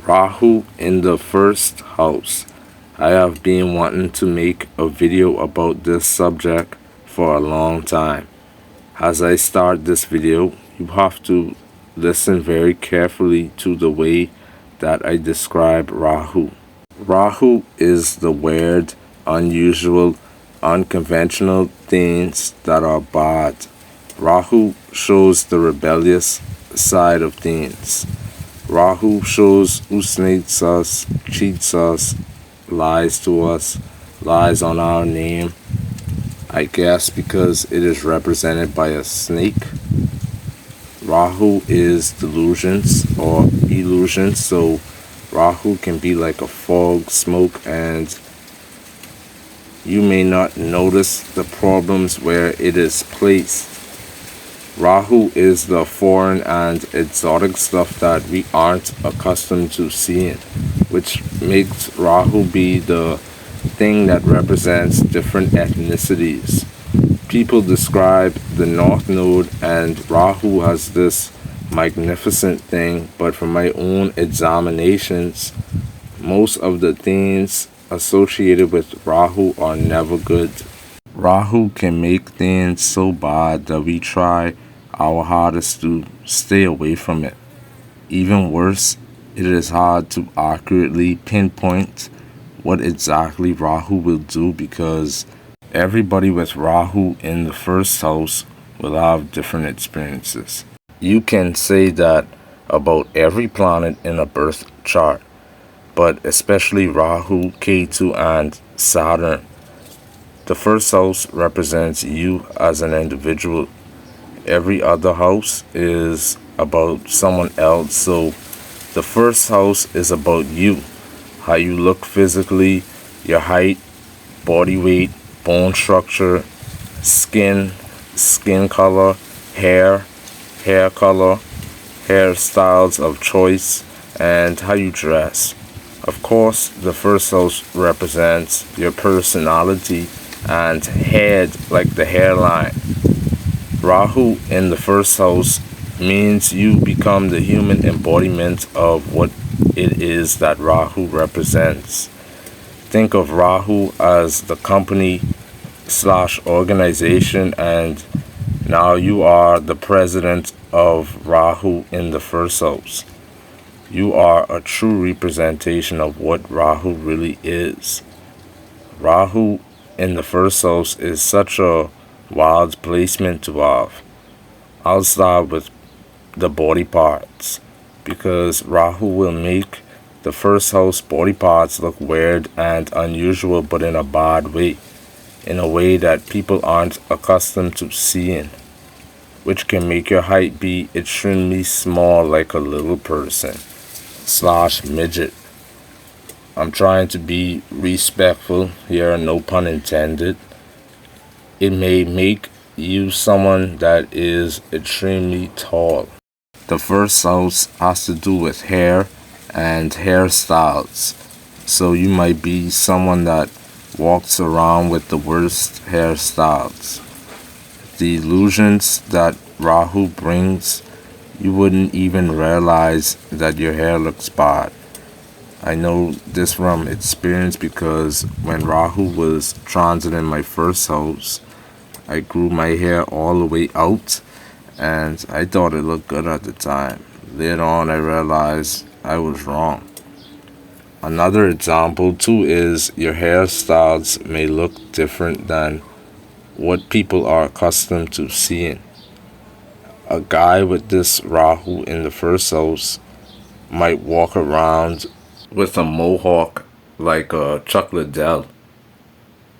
Rahu in the first house. I have been wanting to make a video about this subject for a long time. As I start this video, you have to listen very carefully to the way that I describe Rahu. Rahu is the weird, unusual, unconventional things that are bad. Rahu shows the rebellious side of things. Rahu shows who snakes us, cheats us, lies to us, lies on our name. I guess because it is represented by a snake. Rahu is delusions or illusions, so Rahu can be like a fog, smoke, and you may not notice the problems where it is placed. Rahu is the foreign and exotic stuff that we aren't accustomed to seeing, which makes Rahu be the thing that represents different ethnicities. People describe the North Node and Rahu as this magnificent thing, but from my own examinations, most of the things associated with Rahu are never good. Rahu can make things so bad that we try our hardest to stay away from it. Even worse, it is hard to accurately pinpoint what exactly Rahu will do because everybody with Rahu in the first house will have different experiences. You can say that about every planet in a birth chart, but especially Rahu, Ketu, and Saturn. The first house represents you as an individual. Every other house is about someone else, so the first house is about you, how you look physically, your height, body weight, bone structure, skin color, hair color, hairstyles of choice, and how you dress. Of course, the first house represents your personality and head, like the hairline. Rahu in the first house means you become the human embodiment of what it is that Rahu represents. Think of Rahu as the company slash organization, and now you are the president of Rahu in the first house. You are a true representation of what Rahu really is. Rahu in the first house is such a wild placement to have. I'll start with the body parts because Rahu will make the first house body parts look weird and unusual, but in a bad way, in a way that people aren't accustomed to seeing, which can make your height be extremely small, like a little person slash midget. I'm trying to be respectful here, no pun intended. It may make you someone that is extremely tall. The first house has to do with hair and hairstyles. So you might be someone that walks around with the worst hairstyles. The illusions that Rahu brings, you wouldn't even realize that your hair looks bad. I know this from experience because when Rahu was transiting my first house, I grew my hair all the way out and I thought it looked good at the time. Later on, I realized I was wrong. Another example too is your hairstyles may look different than what people are accustomed to seeing. A guy with this Rahu in the first house might walk around with a mohawk like a chocolate Dell.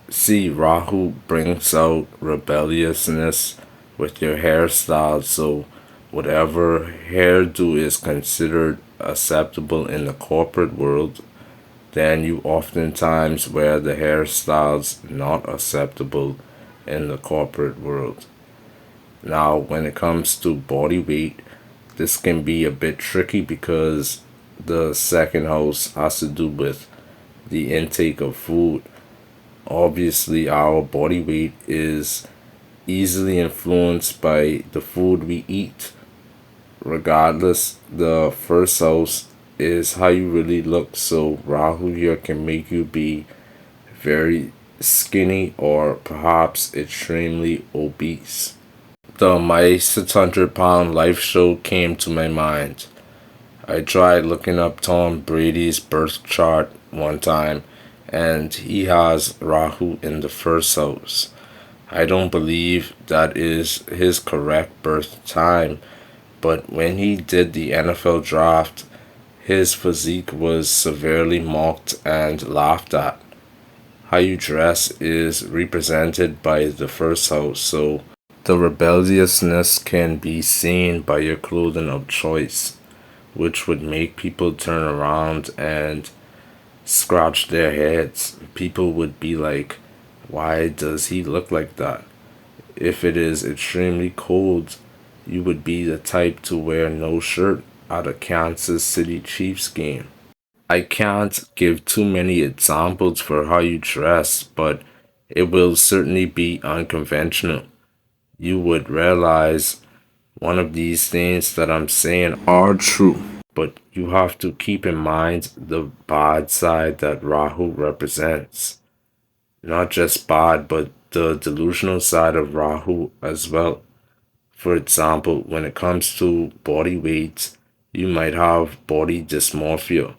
See, Rahu brings out rebelliousness with your hairstyle, so whatever hairdo is considered acceptable in the corporate world, then you oftentimes wear the hairstyles not acceptable in the corporate world. Now, when it comes to body weight, this can be a bit tricky because the second house has to do with the intake of food. Obviously, our body weight is easily influenced by the food we eat. Regardless, the first house is how you really look. So Rahu here can make you be very skinny or perhaps extremely obese. The My 600 Pound Life show came to my mind. I tried looking up Tom Brady's birth chart one time, and he has Rahu in the first house. I don't believe that is his correct birth time, but when he did the NFL draft, his physique was severely mocked and laughed at. How you dress is represented by the first house, so the rebelliousness can be seen by your clothing of choice, which would make people turn around and scratch their heads. People would be like, why does he look like that? If it is extremely cold, you would be the type to wear no shirt at a Kansas City Chiefs game. I can't give too many examples for how you dress, but it will certainly be unconventional. You would realize one of these things that I'm saying are true, but you have to keep in mind the bad side that Rahu represents. Not just bad, but the delusional side of Rahu as well. For example, when it comes to body weight, you might have body dysmorphia,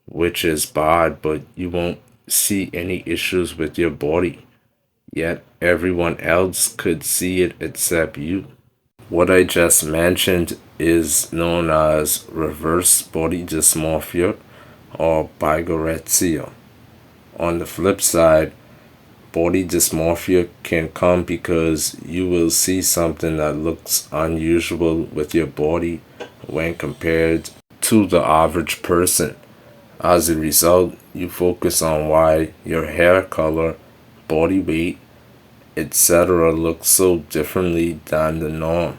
which is bad, but you won't see any issues with your body. Yet everyone else could see it except you. What I just mentioned is known as reverse body dysmorphia or bigorexia. On the flip side, body dysmorphia can come because you will see something that looks unusual with your body when compared to the average person. As a result, you focus on why your hair color, body weight, etc. looks so differently than the norm.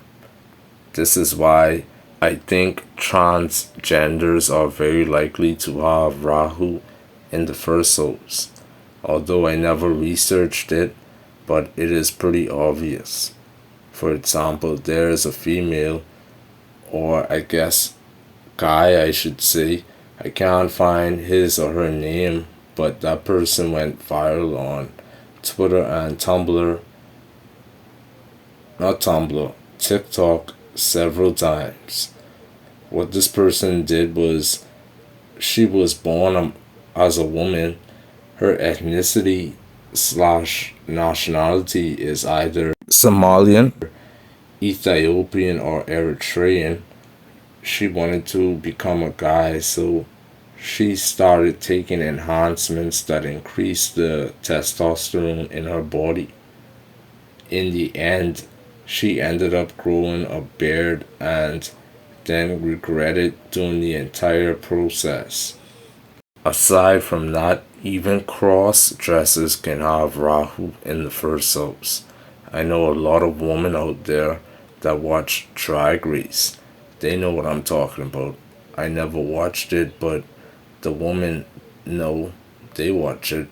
This is why I think transgenders are very likely to have Rahu in the first house, although I never researched it, but it is pretty obvious. For example, there is a female, or I guess guy, I should say. I can't find his or her name, but that person went viral on Twitter and Tumblr, not Tumblr, TikTok several times. What this person did was she was born as a woman. Her ethnicity slash nationality is either Somalian, Ethiopian, or Eritrean. She wanted to become a guy, so she started taking enhancements that increased the testosterone in her body. In the end, she ended up growing a beard and then regretted doing the entire process. Aside from that, even cross dressers can have Rahu in the first house. I know a lot of women out there that watch Drag Race. They know what I'm talking about. I never watched it, but the women know, they watch it.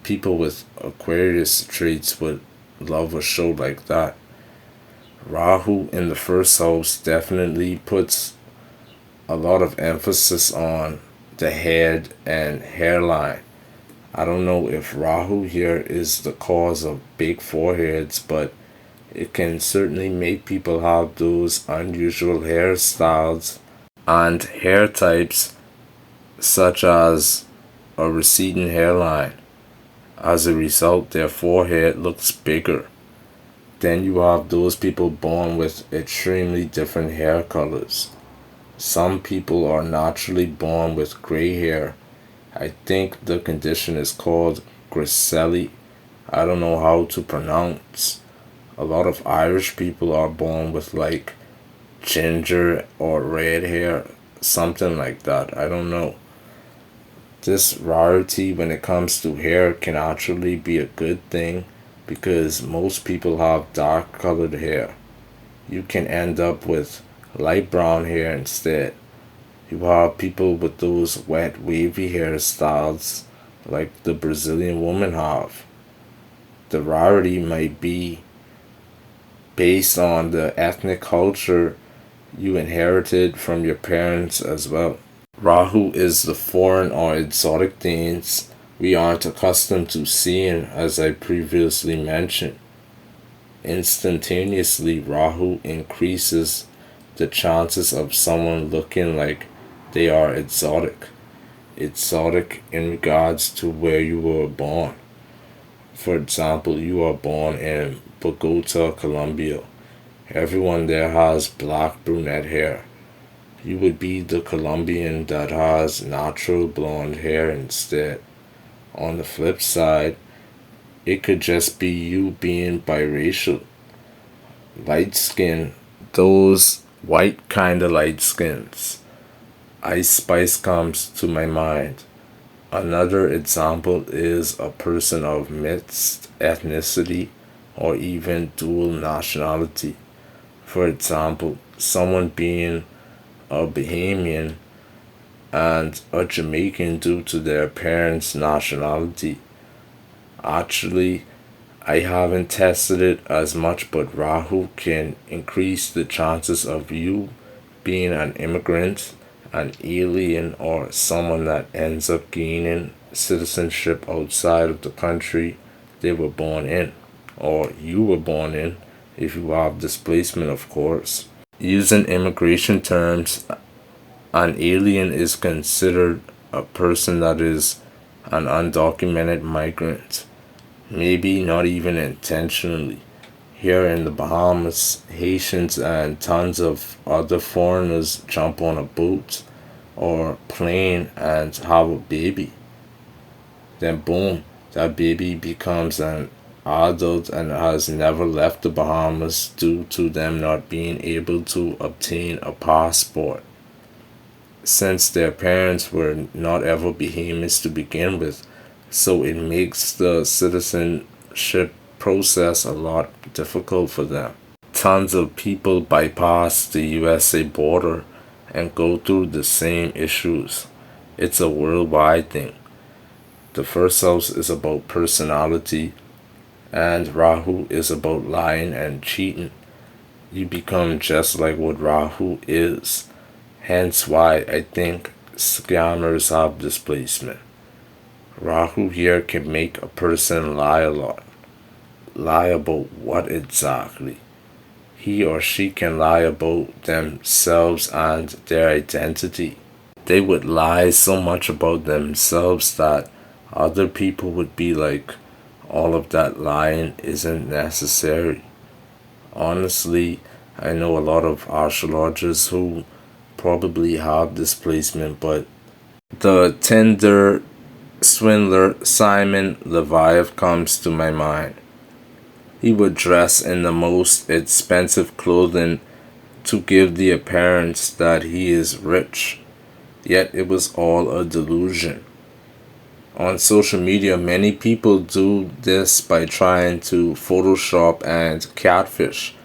People with Aquarius traits would love a show like that. Rahu in the first house definitely puts a lot of emphasis on the head and hairline. I don't know if Rahu here is the cause of big foreheads, but it can certainly make people have those unusual hairstyles and hair types, such as a receding hairline. As a result, their forehead looks bigger. Then you have those people born with extremely different hair colors. Some people are naturally born with gray hair. I think the condition is called griselli. I don't know how to pronounce. A lot of Irish people are born with like ginger or red hair, something like that. I don't know. This rarity when it comes to hair can actually be a good thing because most people have dark colored hair. You can end up with light brown hair instead. You have people with those wet, wavy hairstyles like the Brazilian women have. The rarity might be based on the ethnic culture you inherited from your parents as well. Rahu is the foreign or exotic things we aren't accustomed to seeing, as I previously mentioned. Instantaneously, Rahu increases the chances of someone looking like they are exotic. Exotic in regards to where you were born. For example, you are born in Bogota, Colombia. Everyone there has black brunette hair. You would be the Colombian that has natural blonde hair instead. On the flip side, it could just be you being biracial. Light skin, those white kind of light skins. Ice Spice comes to my mind. Another example is a person of mixed ethnicity or even dual nationality. For example, someone being a Bahamian and a Jamaican due to their parents' nationality. Actually, I haven't tested it as much, but Rahu can increase the chances of you being an immigrant, an alien, or someone that ends up gaining citizenship outside of the country they were born in, or you were born in, if you have displacement, of course. Using immigration terms, an alien is considered a person that is an undocumented migrant, maybe not even intentionally. Here in the Bahamas, Haitians and tons of other foreigners jump on a boat or plane and have a baby. Then, boom, that baby becomes an adult and has never left the Bahamas due to them not being able to obtain a passport, since their parents were not ever Bahamians to begin with. So it makes the citizenship process a lot difficult for them. Tons of people bypass the USA border and go through the same issues. It's a worldwide thing. The first house is about personality, and Rahu is about lying and cheating. You become just like what Rahu is. Hence why I think scammers have displacement. Rahu here can make a person lie a lot. Lie about what exactly? He or she can lie about themselves and their identity. They would lie so much about themselves that other people would be like, all of that lying isn't necessary. Honestly, I know a lot of astrologers who probably have displacement, but the Tinder swindler Simon Leviath comes to my mind. He would dress in the most expensive clothing to give the appearance that he is rich, yet it was all a delusion. On social media, many people do this by trying to Photoshop and catfish,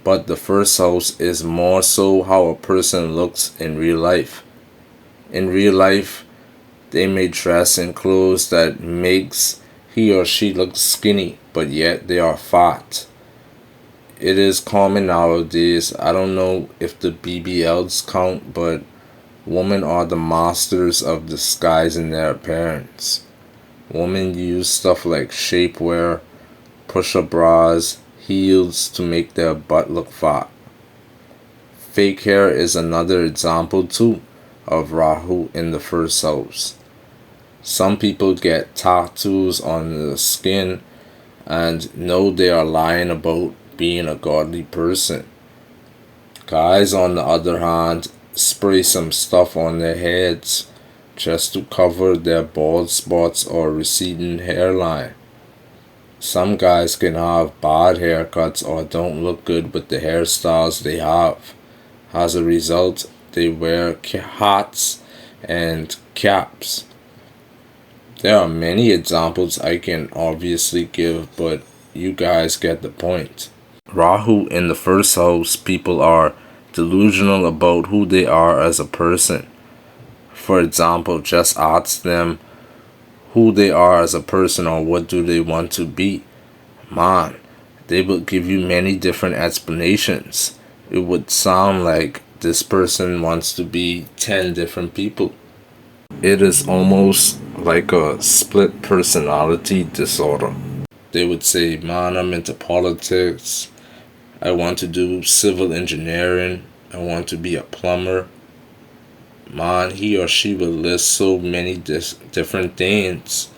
but the first house is more so how a person looks in real life. In real life, they may dress in clothes that makes he or she look skinny, but yet they are fat. It is common nowadays. I don't know if the BBLs count, but women are the masters of disguising their appearance. Women use stuff like shapewear, push-up bras, heels to make their butt look fat. Fake hair is another example too of Rahu in the first house. Some people get tattoos on the skin and know they are lying about being a godly person. Guys, on the other hand, spray some stuff on their heads just to cover their bald spots or receding hairline. Some guys can have bad haircuts or don't look good with the hairstyles they have. As a result, they wear hats and caps. There are many examples I can obviously give, but you guys get the point. Rahu in the first house, people are delusional about who they are as a person. For example, just ask them who they are as a person or what do they want to be. Man, they will give you many different explanations. It would sound like this person wants to be 10 different people. It is almost like a split personality disorder. They would say, man, I'm into politics. I want to do civil engineering. I want to be a plumber. Man, he or she will list so many different things.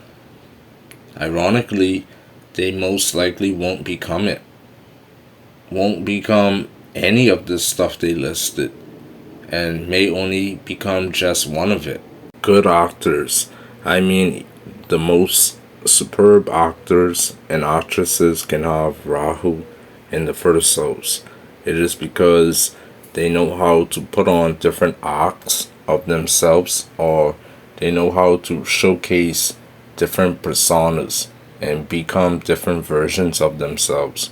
Ironically, they most likely won't become it. Won't become any of the stuff they listed, and may only become just one of it. Good actors, I mean, the most superb actors and actresses can have Rahu in the first house. It is because they know how to put on different acts of themselves, or they know how to showcase different personas and become different versions of themselves.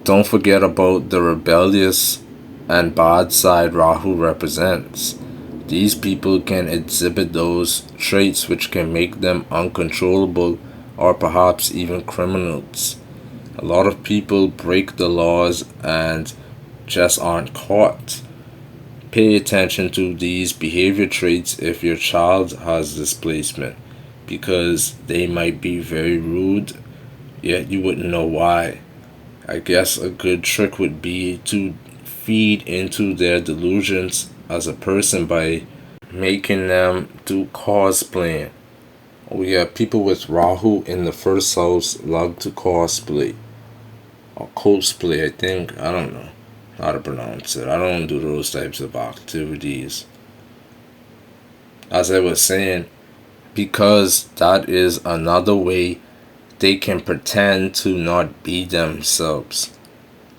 Don't forget about the rebellious and bad side Rahu represents. These people can exhibit those traits which can make them uncontrollable or perhaps even criminals. A lot of people break the laws and just aren't caught. Pay attention to these behavior traits if your child has displacement, because they might be very rude, yet you wouldn't know why. I guess a good trick would be to feed into their delusions as a person by making them do cosplaying. Oh yeah, people with Rahu in the first house love to cosplay. Or cosplay, I think. I don't know how to pronounce it. I don't do those types of activities. As I was saying, because that is another way they can pretend to not be themselves.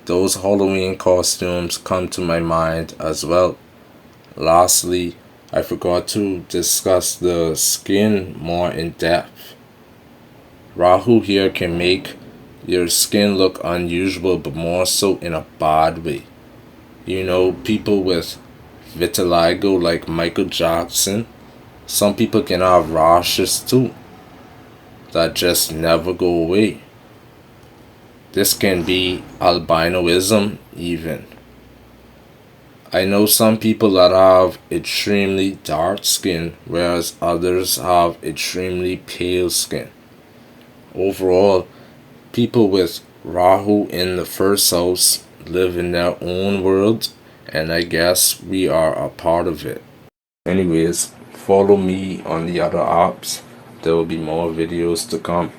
Those Halloween costumes come to my mind as well. Lastly, I forgot to discuss the skin more in depth. Rahu here can make your skin look unusual, but more so in a bad way. You know, people with vitiligo like Michael Jackson, some people can have rashes too that just never go away. This can be albinoism even. I know some people that have extremely dark skin, whereas others have extremely pale skin. Overall, people with Rahu in the first house live in their own world, and I guess we are a part of it. Anyways, follow me on the other apps. There will be more videos to come.